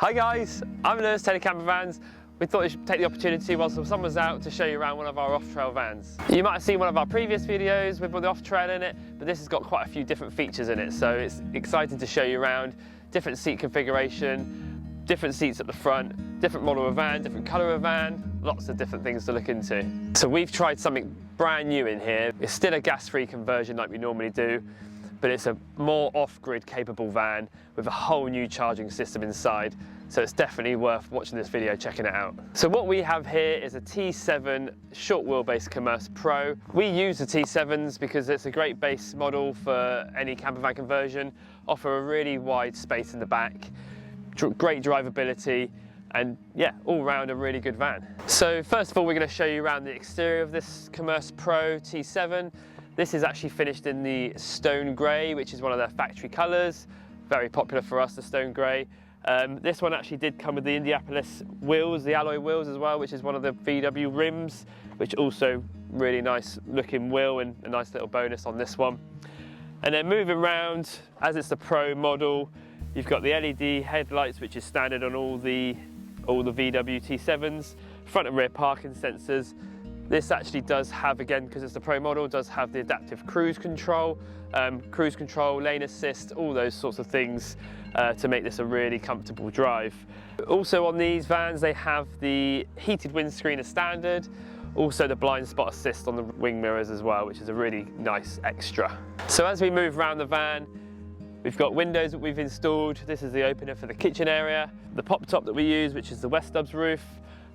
Hi guys, I'm Lewis, Taylor Campervans. We thought we should take the opportunity while someone's out to show you around one of our off-trail vans. You might have seen one of our previous videos with the off-trail in it, but this has got quite a few different features in it, so it's exciting to show you around. Different seat configuration, different seats at the front, different model of van, different colour of van, lots of different things to look into. So we've tried something brand new in here. It's still a gas-free conversion like we normally do, but it's a more off-grid capable van with a whole new charging system inside. So it's definitely worth watching this video, checking it out. So what we have here is a T7 short wheelbase Commerce Pro. We use the T7s because it's a great base model for any campervan conversion, offer a really wide space in the back, great drivability, and yeah, all round a really good van. So first of all, we're going to show you around the exterior of this Commerce Pro T7. This is actually finished in the stone grey, which is one of their factory colours. Very popular for us, the stone grey. This one actually did come with the Indianapolis wheels, the alloy wheels as well, which is one of the VW rims, which also really nice looking wheel and a nice little bonus on this one. And then moving around, as it's the Pro model, you've got the LED headlights, which is standard on all the VW T7s, front and rear parking sensors. This actually does have, again, because it's the Pro model, does have the adaptive cruise control, lane assist, all those sorts of things to make this a really comfortable drive. Also on these vans, they have the heated windscreen as standard, also the blind spot assist on the wing mirrors as well, which is a really nice extra. So as we move around the van, we've got windows that we've installed. This is the opener for the kitchen area, the pop top that we use, which is the West Stubs roof,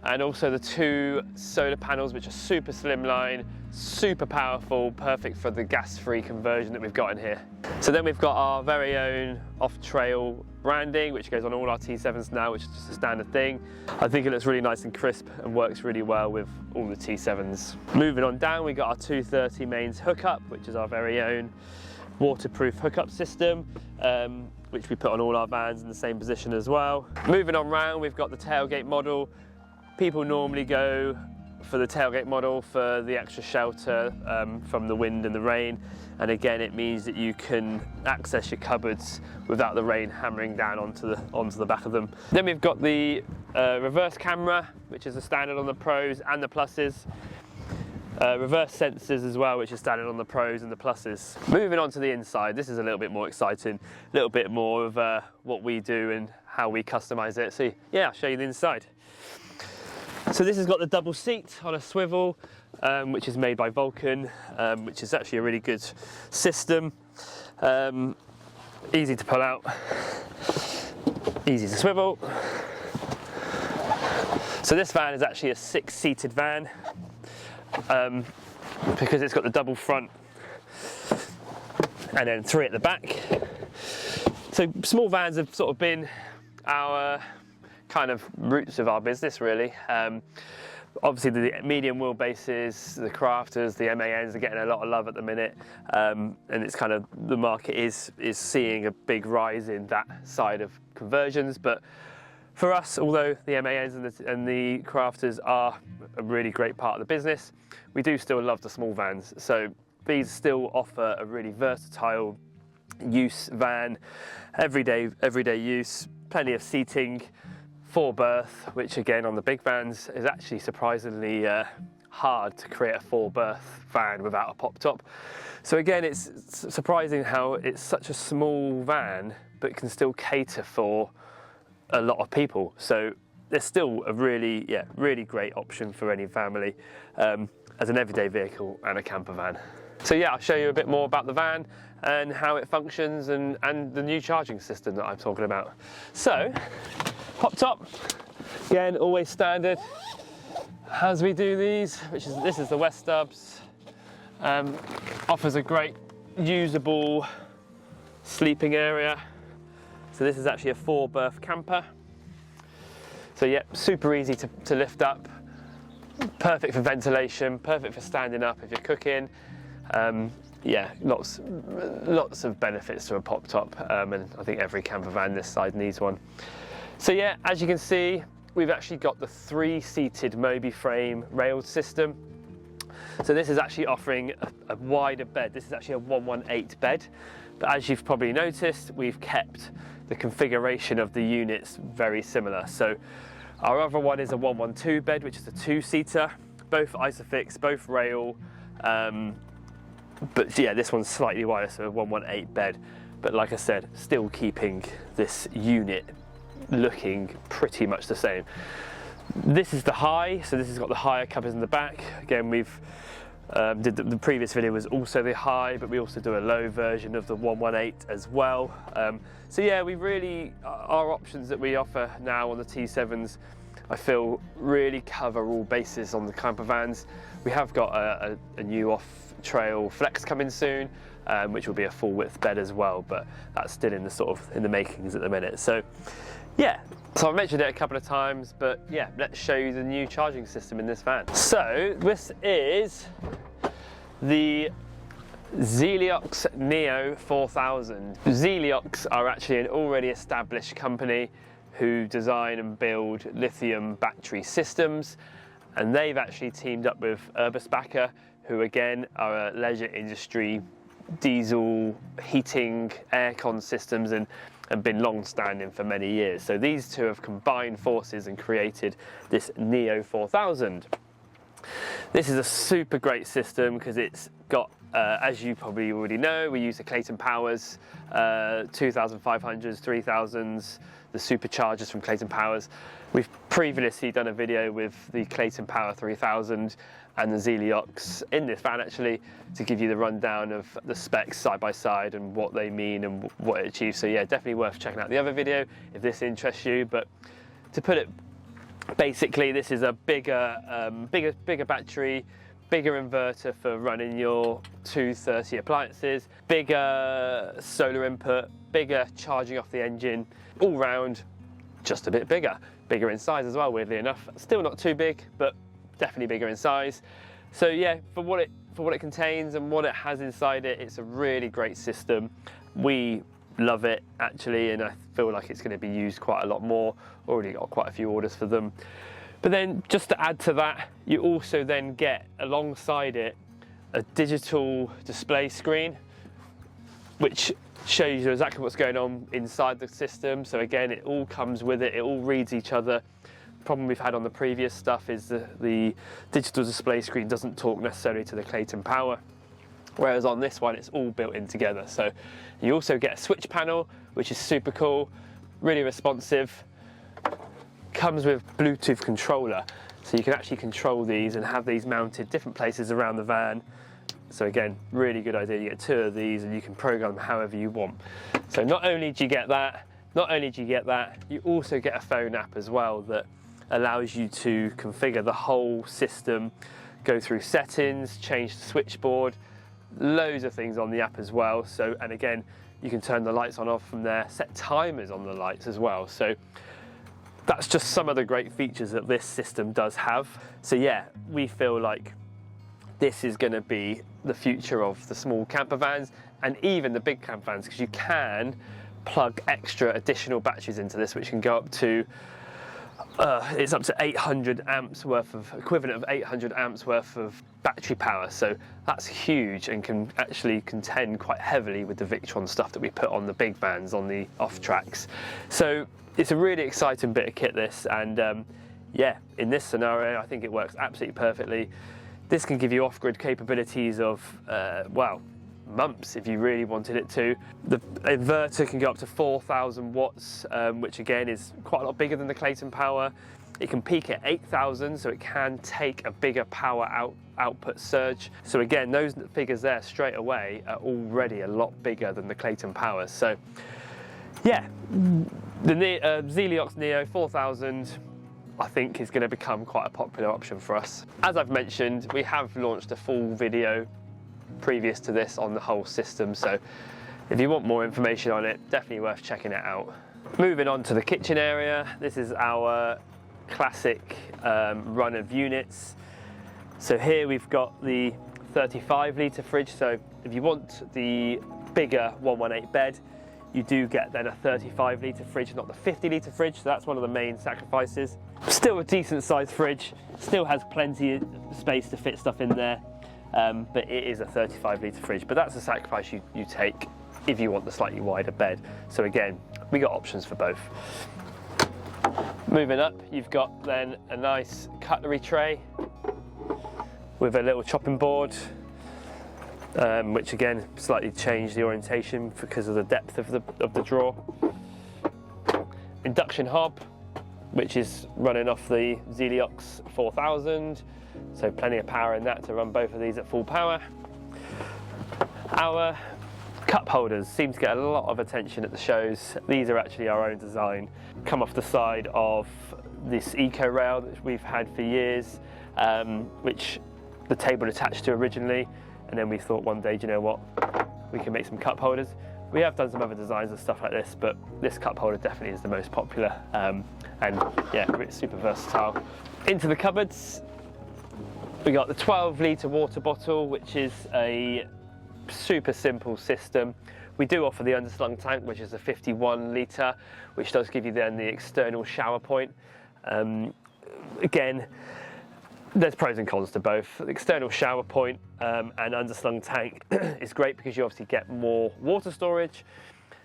and also the two solar panels, which are super slimline, super powerful, perfect for the gas-free conversion that we've got in here. So then we've got our very own off-trail branding, which goes on all our T7s now, which is just a standard thing. I think it looks really nice and crisp and works really well with all the T7s. Moving on down, we got our 230 mains hookup, which is our very own waterproof hookup system, which we put on all our vans in the same position as well. Moving on round, we've got the tailgate model. People normally go for the tailgate model for the extra shelter from the wind and the rain, and again it means that you can access your cupboards without the rain hammering down onto the back of them. Then we've got the reverse camera, which is a standard on the Pros and the Pluses. Reverse sensors as well, which is standard on the Pros and the Pluses. Moving on to the inside, this is a little bit more exciting, a little bit more of what we do and how we customise it. So yeah, I'll show you the inside. So this has got the double seat on a swivel, which is made by Vulcan, which is actually a really good system. Easy to pull out, easy to swivel. So this van is actually a 6-seated van, because it's got the double front and then 3 at the back. So small vans have sort of been our kind of roots of our business, really. Obviously the medium wheelbases, the crafters, the MANs are getting a lot of love at the minute, and it's kind of, the market is seeing a big rise in that side of conversions. But for us, although the MANs and the crafters are a really great part of the business, we do still love the small vans. So these still offer a really versatile use van, everyday use, plenty of seating, 4-berth, which again on the big vans is actually surprisingly hard to create a 4-berth van without a pop top. So again, it's surprising how it's such a small van but can still cater for a lot of people. So there's still a really great option for any family as an everyday vehicle and a camper van. So yeah, I'll show you a bit more about the van and how it functions and the new charging system that I'm talking about. So, pop top, again, always standard as we do these, this is the West Stubs. Offers a great usable sleeping area. So this is actually a 4-berth camper. So yeah, super easy to lift up, perfect for ventilation, perfect for standing up if you're cooking. Yeah, lots of benefits to a pop top, and I think every camper van this side needs one. So yeah, as you can see, we've actually got the 3-seated Mobiframe railed system. So this is actually offering a wider bed. This is actually a 118 bed, but as you've probably noticed, we've kept the configuration of the unit's very similar. So our other one is a 112 bed, which is a two-seater, both isofix, both rail, but yeah, this one's slightly wider, so a 118 bed. But like I said, still keeping this unit looking pretty much the same. This is the high, so this has got the higher covers in the back. Again, we've the previous video was also the high, but we also do a low version of the 118 as well. So yeah, we really, our options that we offer now on the T7s, I feel really cover all bases on the camper vans. We have got a new Offtrail Flex coming soon, which will be a full width bed as well, but that's still in the makings at the minute. So yeah, so I've mentioned it a couple of times, but yeah, let's show you the new charging system in this van. So this is the Zeliox Neo 4000. Zeliox are actually an already established company who design and build lithium battery systems, and they've actually teamed up with Backer, who again are a leisure industry diesel heating aircon systems and been long-standing for many years. So these two have combined forces and created this Neo 4000. This is a super great system because it's got, as you probably already know, we use the Clayton Powers, 2500s, 3000s, the superchargers from Clayton Powers. We've previously done a video with the Clayton Power 3000 and the Zeliox in this van actually, to give you the rundown of the specs side by side and what they mean and what it achieves. So yeah, definitely worth checking out the other video if this interests you. But to put it basically, this is a bigger battery, bigger inverter for running your 230 appliances, bigger solar input, bigger charging off the engine, all round just a bit bigger in size as well, weirdly enough. Still not too big, but definitely bigger in size. So yeah, for what it contains and what it has inside it, it's a really great system. We love it actually, and I feel like it's going to be used quite a lot more. Already got quite a few orders for them. But then just to add to that, you also then get alongside it a digital display screen, which shows you exactly what's going on inside the system. So again, it all comes with it, it all reads each other. The problem we've had on the previous stuff is the digital display screen doesn't talk necessarily to the Clayton Power, whereas on this one it's all built in together. So you also get a switch panel, which is super cool, really responsive. Comes with Bluetooth controller, so you can actually control these and have these mounted different places around the van. So again, really good idea. You get two of these and you can program them however you want. So not only do you get that, you also get a phone app as well that allows you to configure the whole system, go through settings, change the switchboard, loads of things on the app as well. So, and again, you can turn the lights on off from there, set timers on the lights as well. So that's just some of the great features that this system does have. So yeah, we feel like this is going to be the future of the small camper vans and even the big camper vans, because you can plug extra additional batteries into this, which can go up to it's up to 800 amps worth of, equivalent of 800 amps worth of battery power. So that's huge and can actually contend quite heavily with the Victron stuff that we put on the big vans on the off tracks. So it's a really exciting bit of kit, this, and yeah, in this scenario I think it works absolutely perfectly. This can give you off-grid capabilities of well, months if you really wanted it to. The inverter can go up to 4,000 watts, which again is quite a lot bigger than the Clayton Power. It can peak at 8,000, so it can take a bigger power output surge. So again, those figures there straight away are already a lot bigger than the Clayton Power. So yeah, the Zeliox Neo 4000 I think is going to become quite a popular option for us. As I've mentioned, we have launched a full video previous to this on the whole system, so if you want more information on it, definitely worth checking it out. Moving on to the kitchen area, this is our classic run of units. So here we've got the 35 litre fridge, so if you want the bigger 118 bed, you do get then a 35 litre fridge, not the 50 litre fridge, so that's one of the main sacrifices. Still a decent sized fridge, still has plenty of space to fit stuff in there, but it is a 35 litre fridge. But that's a sacrifice you take if you want the slightly wider bed. So again, we got options for both. Moving up, you've got then a nice cutlery tray with a little chopping board, which again slightly changed the orientation because of the depth of the drawer. Induction hob, which is running off the Zeliox 4000, so plenty of power in that to run both of these at full power. Our cup holders seem to get a lot of attention at the shows. These are actually our own design, come off the side of this eco rail that we've had for years, which the table attached to originally, and then we thought one day, do you know what, we can make some cup holders. We have done some other designs and stuff like this, but this cup holder definitely is the most popular, and yeah, it's super versatile. Into the cupboards, we got the 12 litre water bottle, which is a super simple system. We do offer the underslung tank, which is a 51 litre, which does give you then the external shower point. Again, there's pros and cons to both. The external shower point and underslung tank is great because you obviously get more water storage,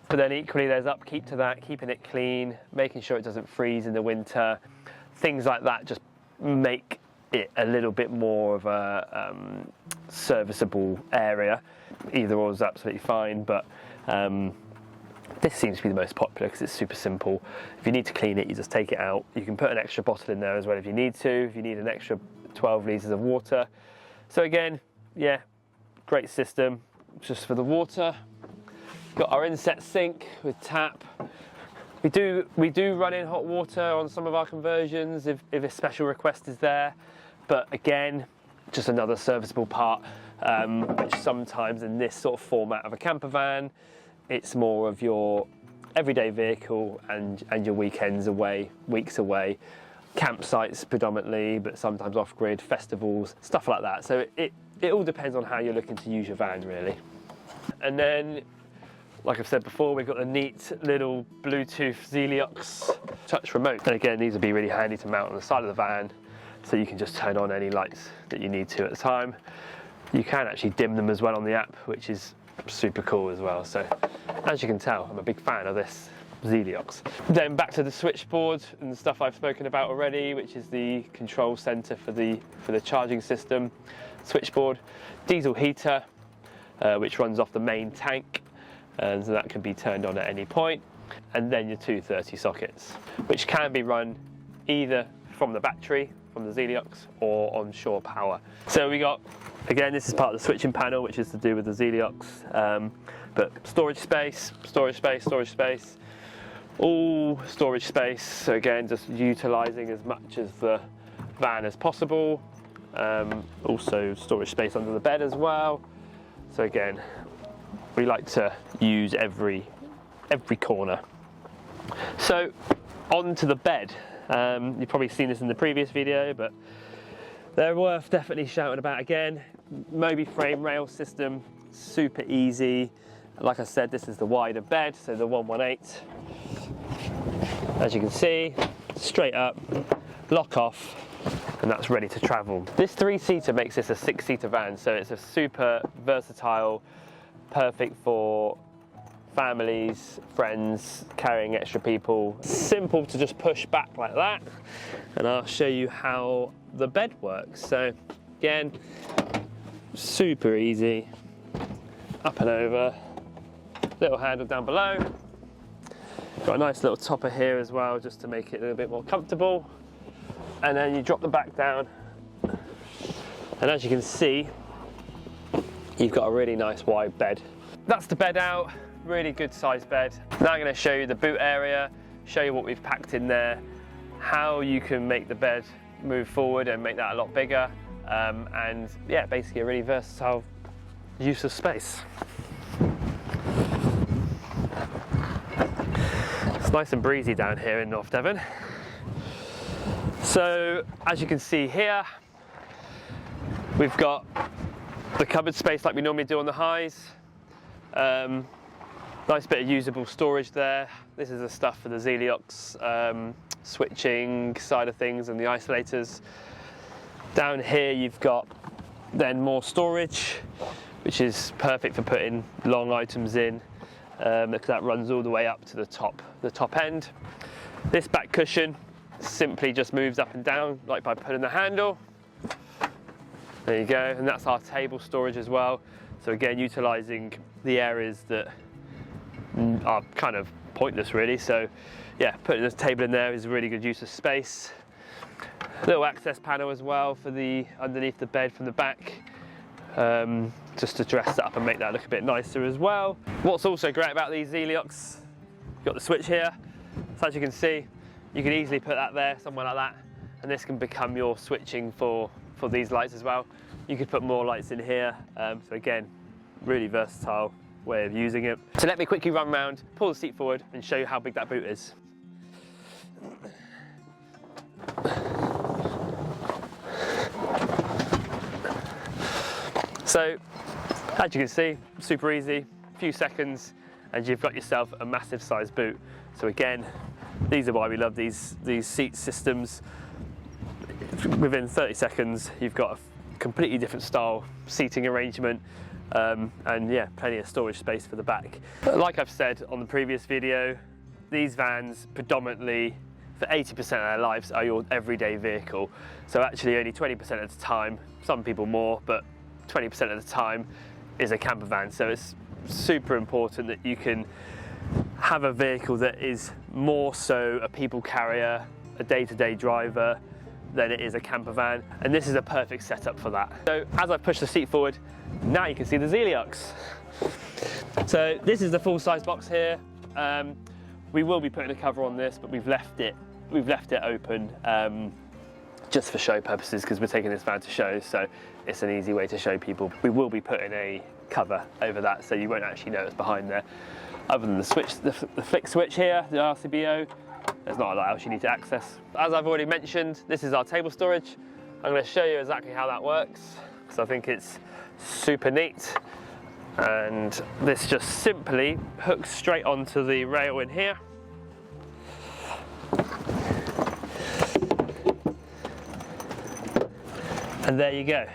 but then equally there's upkeep to that, keeping it clean, making sure it doesn't freeze in the winter. Things like that just make it a little bit more of a serviceable area. Either or is absolutely fine, but this seems to be the most popular because it's super simple. If you need to clean it, you just take it out. You can put an extra bottle in there as well if you need to, if you need an extra 12 litres of water. So again, yeah, great system just for the water. Got our inset sink with tap. We do run in hot water on some of our conversions if a special request is there, but again, just another serviceable part, which sometimes in this sort of format of a camper van, it's more of your everyday vehicle and your weekends away, weeks away, campsites predominantly, but sometimes off-grid, festivals, stuff like that. So it all depends on how you're looking to use your van, really. And then, like I've said before, we've got the neat little Bluetooth Zeliox touch remote. And again, these would be really handy to mount on the side of the van, so you can just turn on any lights that you need to at the time. You can actually dim them as well on the app, which is super cool as well. So as you can tell, I'm a big fan of this Zeliox. Then back to the switchboard and the stuff I've spoken about already, which is the control center for the charging system. Switchboard, diesel heater, which runs off the main tank, and so that can be turned on at any point. And then your 230 sockets, which can be run either from the battery, from the Zeliox, or on shore power. So we got, again, this is part of the switching panel, which is to do with the Zeliox, but storage space, all storage space. So again, just utilising as much of the van as possible. Also storage space under the bed as well. So again, we like to use every corner. So on to the bed. You've probably seen this in the previous video, but they're worth definitely shouting about again. Mobiframe rail system, super easy. Like I said, this is the wider bed, so the 118. As you can see, straight up, lock off, and that's ready to travel. This 3-seater makes this a 6-seater van, so it's a super versatile, perfect for families, friends, carrying extra people. Simple to just push back like that, and I'll show you how the bed works. So again, super easy, up and over, little handle down below. Got a nice little topper here as well, just to make it a little bit more comfortable. And then you drop the back down, and as you can see, you've got a really nice wide bed. That's the bed out, really good sized bed. Now I'm going to show you the boot area, show you what we've packed in there, how you can make the bed move forward and make that a lot bigger, and yeah, basically a really versatile use of space. It's nice and breezy down here in North Devon. So as you can see here, we've got the cupboard space like we normally do on the highs. Nice bit of usable storage there. This is the stuff for the Zeliox switching side of things and the isolators. Down here you've got then more storage, which is perfect for putting long items in. because that runs all the way up to the top end. This back cushion simply just moves up and down, like by pulling the handle. There you go, and that's our table storage as well. So again, utilising the areas that are kind of pointless really. So yeah, putting this table in there is a really good use of space. Little access panel as well for the underneath the bed from the back, just to dress that up and make that look a bit nicer as well. What's also great about these Zeliox, you've got the switch here. So as you can see, you can easily put that there, somewhere like that, and this can become your switching for these lights as well. You could put more lights in here. So again, really versatile way of using it. So let me quickly run around, pull the seat forward and show you how big that boot is. So as you can see, super easy, a few seconds and you've got yourself a massive size boot. So again, these are why we love these seat systems. Within 30 seconds, you've got a completely different style seating arrangement, and yeah, plenty of storage space for the back. Like I've said on the previous video, these vans predominantly, for 80% of their lives, are your everyday vehicle. So actually only 20% of the time, some people more, but 20% of the time is a camper van. So it's super important that you can have a vehicle that is more so a people carrier, a day-to-day driver, than it is a camper van, and this is a perfect setup for that. So as I push the seat forward, now you can see the Zeliox. So this is the full-size box here. We will be putting a cover on this, but we've left it open just for show purposes, because we're taking this van to show, so it's an easy way to show people. We will be putting a cover over that, so you won't actually know it's behind there. Other than the switch, the flick switch here, the RCBO, there's not a lot else you need to access. As I've already mentioned, this is our table storage. I'm going to show you exactly how that works, because I think it's super neat. And this just simply hooks straight onto the rail in here. And there you go.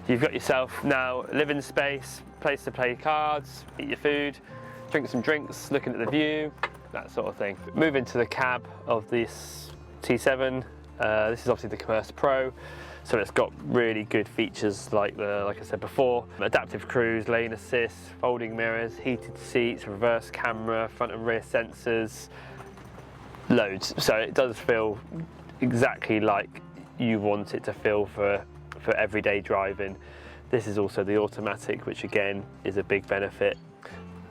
You've got yourself now living space, place to play cards, eat your food, drink some drinks, looking at the view, that sort of thing. Moving to the cab of this T7, this is obviously the Commerce Pro, so it's got really good features like I said before, adaptive cruise, lane assist, folding mirrors, heated seats, reverse camera, front and rear sensors, loads. So it does feel exactly like you want it to feel for everyday driving. This is also the automatic, which again is a big benefit.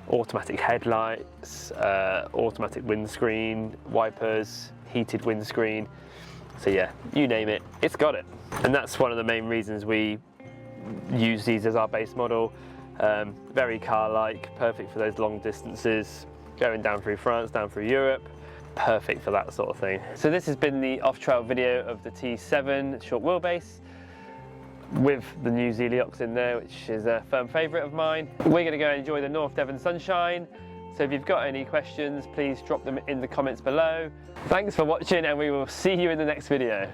Automatic headlights, automatic windscreen, wipers, heated windscreen. So yeah, you name it, it's got it. And that's one of the main reasons we use these as our base model. Very car-like, perfect for those long distances, going down through France, down through Europe. Perfect for that sort of thing. So this has been the off-trail video of the T7 short wheelbase, with the new Zeliox in there, which is a firm favourite of mine. We're going to go and enjoy the North Devon sunshine. So if you've got any questions, please drop them in the comments below. Thanks for watching, and we will see you in the next video.